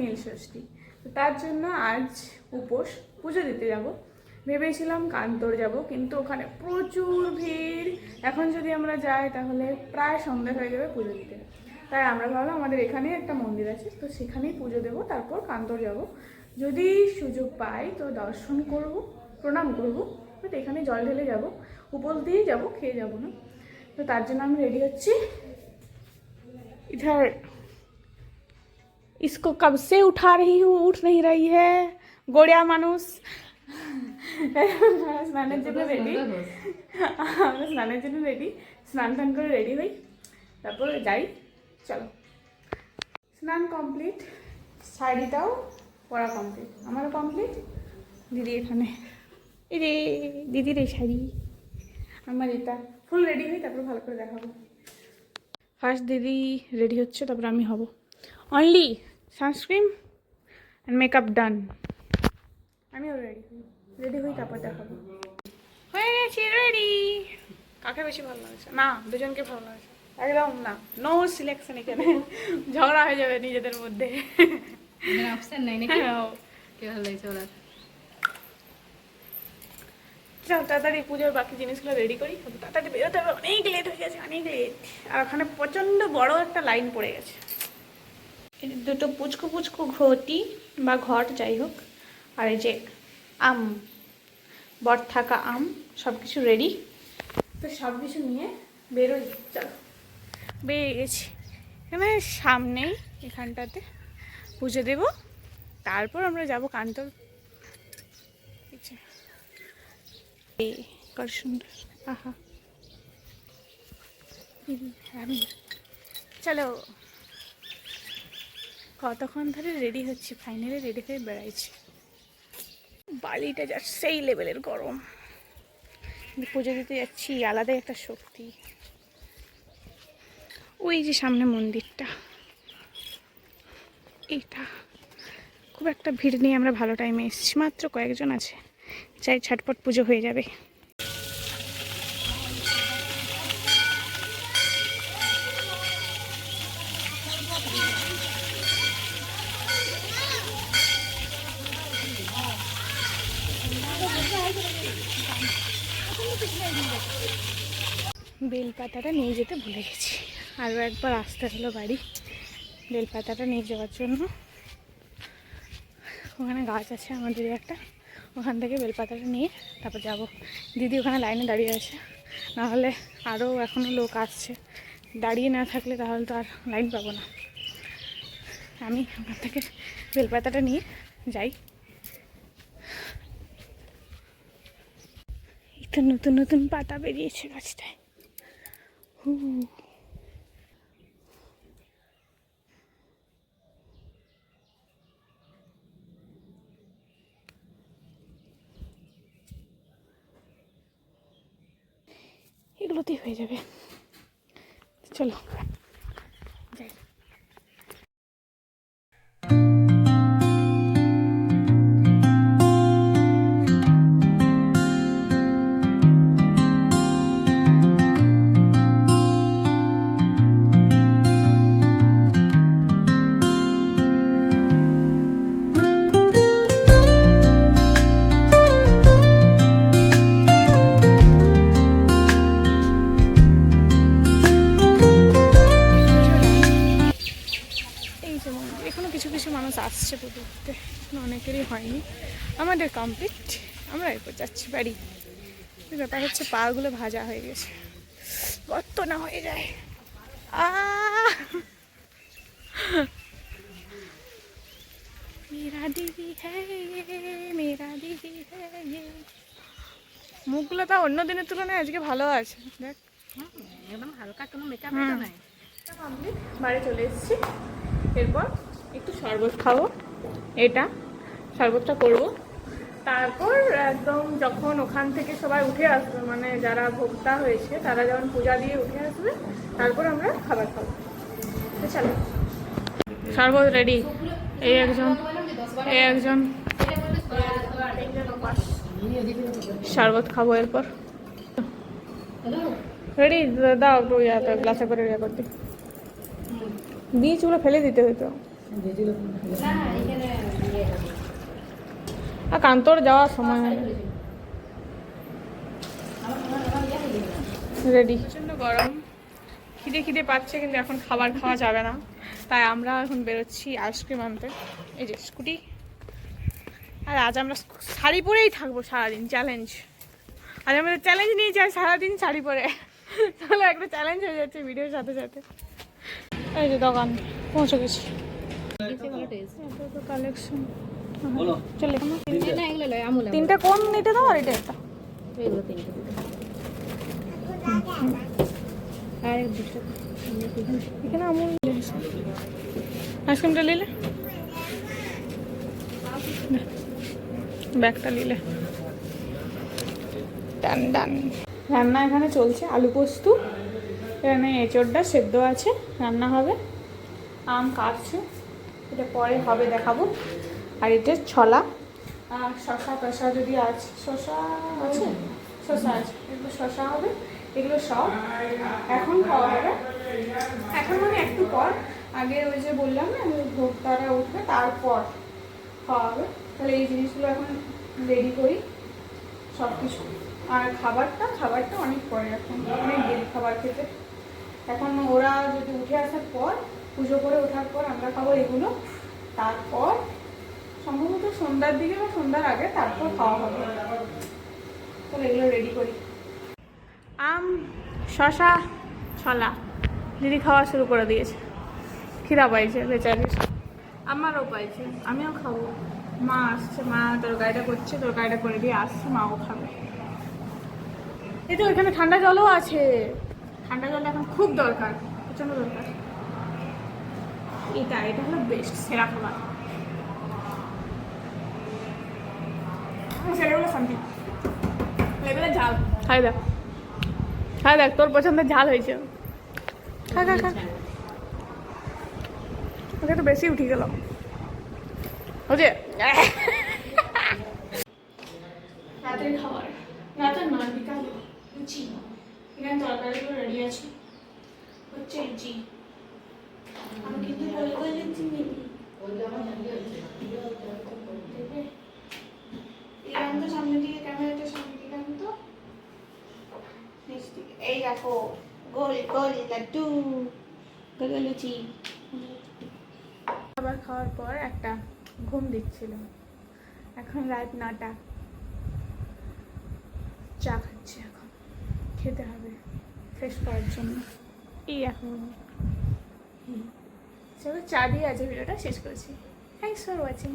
নীলষষ্ঠী। তো তার জন্য আজ উপোস, পুজো দিতে যাব। ভেবেছিলাম কান্তর যাব, কিন্তু ওখানে প্রচুর ভিড়। এখন যদি আমরা যাই তাহলে প্রায় সন্ধ্যা হয়ে যাবে পুজো দিতে। তাই আমরা ভাবলাম আমাদের এখানেই একটা মন্দির আছে, তো সেখানেই পুজো দেবো, তারপর কান্তর যাব। যদি সুযোগ পাই তো দর্শন করব, প্রণাম করব, বাট এখানে জল ঢেলে যাব, উপোস দিয়েই যাব, খেয়ে যাব না। তো তার জন্য আমি রেডি হচ্ছি। इधर इसको कब से उठा रही हूँ, उठ नहीं रही है गोड़िया मानुष। স্নানের জন্য রেডি, আমরা স্নানের জন্য রেডি। স্নান টান করে রেডি হই, তারপরে যাই। চলো, স্নান কমপ্লিট, শাড়িটাও পরা কমপ্লিট, আমারও কমপ্লিট। দিদি এখানে, এই রে দিদির এই শাড়ি, আমার এটা। ফুল রেডি হই, তারপর ভালো করে দেখাবো। ফার্স্ট দিদি রেডি হচ্ছে, তারপর আমি হব। অনলি সানস্ক্রিন অ্যান্ড মেকআপ ডান। আমিও রেডি হই, তারপর দেখাবো। হয়ে গেছি রেডি। কাকে বেশি ভালো লাগছে? না, দুজনকে ভালো লাগছে একদম না, নো সিলেকশন। এখানে ঝগড়া হয়ে যাবে নিজেদের মধ্যে। অপশন নাই নাকি? কে ভালো লাগছে ওরা? চল তাড়াতাড়ি পুজোর বাকি জিনিসগুলো রেডি করি, তাড়াতাড়ি বেরোতে হবে, অনেক লেট হয়ে গেছে, অনেক লেট। আর ওখানে প্রচণ্ড বড় একটা লাইন পড়ে গেছে। এই দুটো পুচকু পুচকু ঘটি বা ঘট যাই হোক, আর এই যে আম, বট থাকা আম, সব কিছু রেডি। তো সব কিছু নিয়ে বেরোই। চলো, বেরিয়ে গেছি। এখানে সামনেই এখানটাতে পুজো দেব, তারপর আমরা যাব কান্তর। কত সুন্দর, আহা। আমি চলো, কতক্ষণ ধরে রেডি হচ্ছি, ফাইনালি রেডি হয়ে বেড়াইছি। বালিটা যা সেই লেভেলের গরম, পুজো দিতে যাচ্ছি, আলাদাই একটা শক্তি। ওই যে সামনে মন্দিরটা, এইটা খুব একটা ভিড় নেই, আমরা ভালো টাইমে এসেছি, মাত্র কয়েকজন আছে, চাই ছটপট পুজো হয়ে যাবে। বেলপাতাটা নিয়ে যেতে ভুলে গেছি, আরও একবার আসতে হলো বাড়ি বেলপাতাটা নিয়ে যাওয়ার জন্য। ওখানে গাছ আছে আমাদের একটা, ওখান থেকে বেলপাতাটা নিয়ে তারপর যাব। দিদি ওখানে লাইনে দাঁড়িয়ে আছে, নাহলে আরও এখনও লোক আসছে, দাঁড়িয়ে না থাকলে তাহলে তো আর লাইন পাবো না। আমি ওখান থেকে বেলপাতাটা নিয়ে যাই। একটু নতুন নতুন পাতা বেরিয়েছে গাছটায়। এগুলোতেই হয়ে যাবে, চলো যাই। এখনো কিছু কিছু মানুষ আসছে পুজো দিতে, অনেকেরই হয়নি। আমাদের কমপ্লিট, আমরা এরপর যাচ্ছি বাড়ি। ব্যাপার হচ্ছে পাগুলো ভাজা হয়ে গেছে, গর্ত না হয়ে যায়। মেরা দিদি হ্যাঁ, মেরা দিদি হ্যাঁ। মুখগুলো তা অন্য দিনের তুলনায় আজকে ভালো আছে, দেখ একদম হালকা, কোনো মেকআপ নাই। কমপ্লিট, বাড়ি চলে এসেছি। এরপর একটু শরবত খাবো, এটা শরবতটা করবো। তারপর একদম যখন ওখান থেকে সবাই উঠে আসবে, মানে যারা ভোক্তা হয়েছে তারা যখন পূজা দিয়ে উঠে আসবে, তারপর আমরা খাবার খাবো। তো চলো, শরবত রেডি। এই একজন শরবত খাবো এরপর। রেডি দাও একটু, ইয়াতে গ্লাসে করে ইয়ে করতে, বীজগুলো ফেলে দিতে হতো। না এখানে আর কান্তর যাওয়ার সময় হয় রেডি। প্রচণ্ড গরম, খিদে খিদে পাচ্ছে, কিন্তু এখন খাবার খাওয়া যাবে না, তাই আমরা এখন বেরোচ্ছি আইসক্রিম আনতে। এই যে স্কুটি। আর আজ আমরা শাড়ি পরেই থাকবো সারাদিন, চ্যালেঞ্জ। আজ আমাদের চ্যালেঞ্জ নিয়ে যাই সারাদিন শাড়ি পরে, তাহলে একটা চ্যালেঞ্জ হয়ে যাচ্ছে ভিডিওর সাথে সাথে। এই যে দোকান পৌঁছে গেছি। কালেকশন চলে না এগুলো লয় আমুল তিনটা কোন নিতে দাও, আর এটা একটা এগুলো তিনটে আর এক দুটো এখানে আমুল আইসক্রিমটা নিলে, ব্যাগটা নিলে। ডান ডান। রান্না এখানে চলছে, আলু পোস্ত, এখানে এঁচড়টা সেদ্ধ আছে, রান্না হবে। আম কাটছে, এটা পরে হবে দেখাবো। আর এটা ছলা, আর শশা টশা যদি আছে, শশা আছে, শশা আছে, এগুলো শশা হবে। এগুলো সব এখন খাওয়া হবে, এখন মানে একটু পর। আগে ওই যে বললাম না, ভোক্তারা উঠবে তারপর খাওয়া হবে। তাহলে এই জিনিসগুলো এখন রেডি করি সব কিছু। আর খাবারটা অনেক পরে, এখন অনেক দেরি খাবার খেতে। এখন ওরা যদি উঠে আসার পর, পুজো করে ওঠার পর আমরা খাবো এগুলো, তারপর সম্ভবত সন্ধ্যার দিকে বা সন্ধ্যার আগে তারপর খাওয়া হবে। তাহলে এগুলো রেডি করি। আম, শশা, ছলা দিদি খাওয়া শুরু করে দিয়েছে, খিদা পাইছে বেচারির। আমারও পাইছে, আমিও খাবো। মা আসছে, মা তরকারিটা করছে, তরকারিটা করে দিয়ে আসছে, মাও খাবে। এই তো এখানে ঠান্ডা জলও আছে, ঠান্ডা জল এখন খুব দরকার, প্রচণ্ড দরকার। এটা হলো বেস্ট, সেরা খাবার। সেটাগুলো শান্তি লেবেলে ঝাল। খাই দেখ, খাই দেখ, তোর পছন্দের ঝাল হয়েছে। খা খা খা, ওকে তো বেশি উঠে গেল বুঝে। রাতের খাবার, রাতের নয়, বিকালে লুচি। এখানে তরকারিগুলো রেডি আছে, হচ্ছে লুচি। আমি কিন্তু গোল গোল লুচি নিই। এখান তো সামনে দিকে, ক্যামেরাটা সামনে দিকে আন তো, এই দেখো গোল গোল লাড্ডু, গোল গোল লুচি। খাবার খাওয়ার পর একটা ঘুম দিচ্ছিল, এখন রাত 9টা। চা খাচ্ছি, এখন খেতে হবে ফ্রেশ করার জন্য। এই এখন চলো চা দিয়ে আজ ভিডিওটা শেষ করেছি। Thanks for watching.